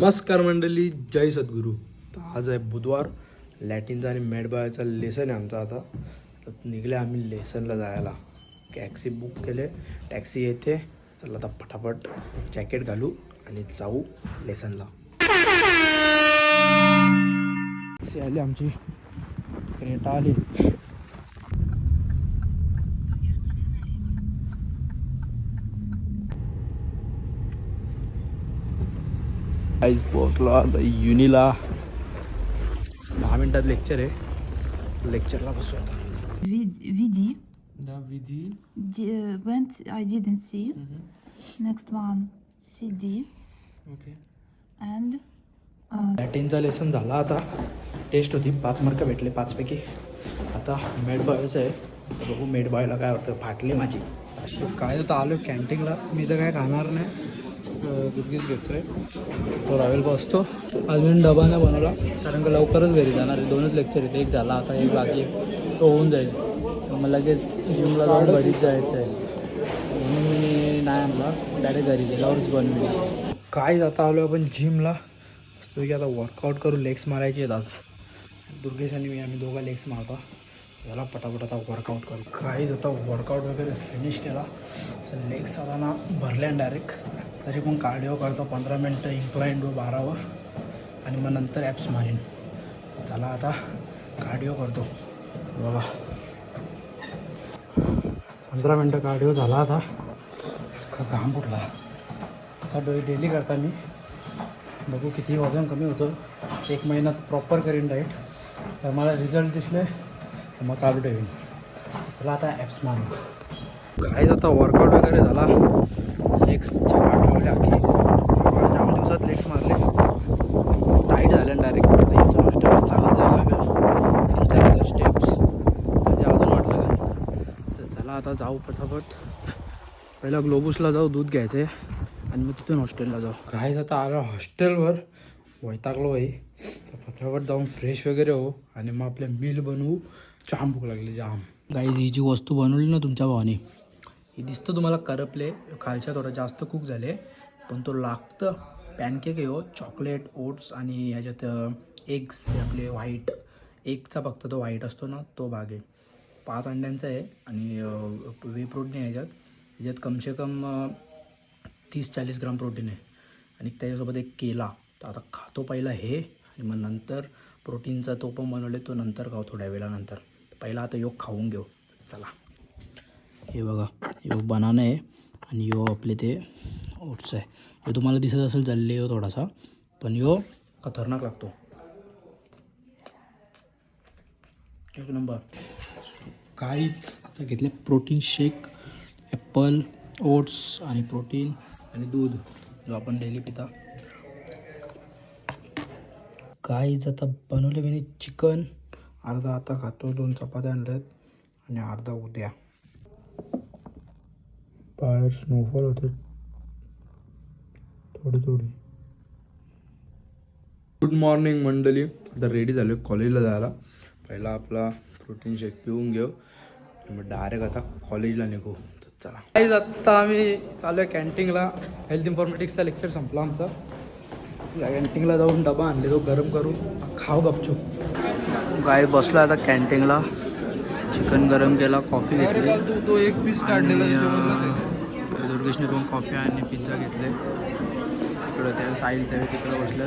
नमस्कार मंडळी, जय सद्गुरू. तर आज आहे बुधवार. लॅटिनचा आणि मेडबायचा लेसन आहे आमचा. आता तर निघले आम्ही लेसनला जायला. टॅक्सी बुक केले, टॅक्सी येते. चला आता फटाफट जॅकेट घालू आणि जाऊ लेसनला. आली आमची क्रेटा आली. आईज पोहोचलो आता युनिला. 10 मिनिटात लेक्चर आहे. लेक्चरला बसू आता. VD. विधी Went, I didn't see. Next one, CD. Okay. And लॅटिनचा लेसन झाला. आता टेस्ट होती, 5 मार्क भेटले 5 पैकी. आता मेड बॉयचं आहे. बघू मेड बॉयला काय होतं. फाटली माझी. काय तर आलो कॅन्टीनला. मी तर काय खाणार नाही, दुधगीच घेतोय. तो रावेल बसतो. आज मी डबा नाही बनवला कारण का लवकरच घरी जाणार आहे. 2च लेक्चर आहेत. एक झाला, आता एक बाकी आहे. तो होऊन जाईल. मग लगेच जिमला जाऊन घरीच जायचं आहे म्हणून मी नाही आणला. डायरेक्ट घरी गेल्यावरच बनवेल. काय जाता आलो आपण जिमला. तो की आता वर्कआउट करू. लेग्स मारायचे आहेत आज. दुर्गेश आणि मी आम्ही दोघा लेग्स मारतो. याला पटापट आता वर्कआउट करू. काहीच आता वर्कआउट वगैरे फिनिश केला. लेग्स आता ना भरल्या डायरेक्ट. तरी पण कार्डिओ करतो 15 मिनटं इन्क्लाइंड 12वर आणि मग नंतर ॲप्स मारीन. चला आता कार्डिओ करतो. बघा 15 मिनटं कार्डिओ झाला. आता घाम फुटला. असा डेली करता मी. बघू किती वजन कमी होतं. 1 महिन्यात प्रॉपर करीन डाईट. तर मला रिझल्ट दिसले तर मग चालू ठेवीन. चला आता ॲप्स मारू. काय आता वर्कआउट वगैरे झाला. लेग्सचे वाट लावले अख्खे. 10 दिवसात लेग्स मारले. टाईट झाले डायरेक्ट. याच्या हॉस्टेलला चालत जायला लागेल 3-4 स्टेप्स म्हणजे अजून वाटलं का. तर चला आता जाऊ पटापट. पहिला ग्लोबुसला जाऊ, दूध घ्यायचं आहे आणि मग तिथून हॉस्टेलला जाऊ. काय आता आलं हॉस्टेलवर. वैतागलो बाई. तर पटापट जाऊन फ्रेश वगैरे हो आणि मग आपल्या मील बनवू. जाम भूक लागली जाम. गाईज ही जी वस्तू बनवली ना तुमच्या भावाने, ही दिसतं तुम्हाला करपले. खालच्या थोडं जास्त कुक झाले पण तो लागतं. पॅनकेक आहे हो. चॉकलेट, ओट्स आणि ह्याच्यात एग्स आपले व्हाईट. एगचा फक्त तो व्हाईट असतो ना तो भाग आहे. 5 अंड्यांचा आहे आणि वे प्रोटीन आहे ह्याच्यात. ह्याच्यात कमसे कम 30-40 ग्राम प्रोटीन आहे आणि त्याच्यासोबत एक केला. तर आता खातो पहिला हे आणि मग नंतर प्रोटीनचा तो पण बनवले तो नंतर खाऊ थोड्या वेळानंतर. पहिला आता योग खाऊन घेऊ. चला. हे बघा, यो बनाना आहे आणि यो आपले ते ओट्स आहे. हे तुम्हाला दिसत असेल जल्ले हो थोडासा, पण यो खतरनाक लागतो. एक नंबर. काहीच आता घेतले प्रोटीन शेक, ॲपल, ओट्स आणि प्रोटीन आणि दूध जो आपण डेली पिता. काहीच आता बनवले मी चिकन. अर्धा आता खातो. 2 चपात्या आणल्यात आणि अर्धा उद्या. बाहेर स्नोफॉल होते थोडी. गुड मॉर्निंग मंडळी. आता रेडी झालो कॉलेजला जायला. पहिला आपला प्रोटीन शेक पिऊन घेऊ मग डायरेक्ट आता कॉलेजला निघू. चला. काहीच आत्ता आम्ही चालू आहे कॅन्टीनला. हेल्थ इन्फॉर्मेटिक्सचा लेक्चर संपला आमचा. या कॅन्टीनला जाऊन डबा आणले तो गरम करू खाऊ गपचूप. गाय बसला आता कॅन्टीनला. चिकन गरम केला, कॉफी घेतली. तो एक पीस काढलेला. दुर्गेशने 2 कॉफी आणि पिझ्झा घेतले. तिकडं त्या साईड त्या तिकडं बसलं.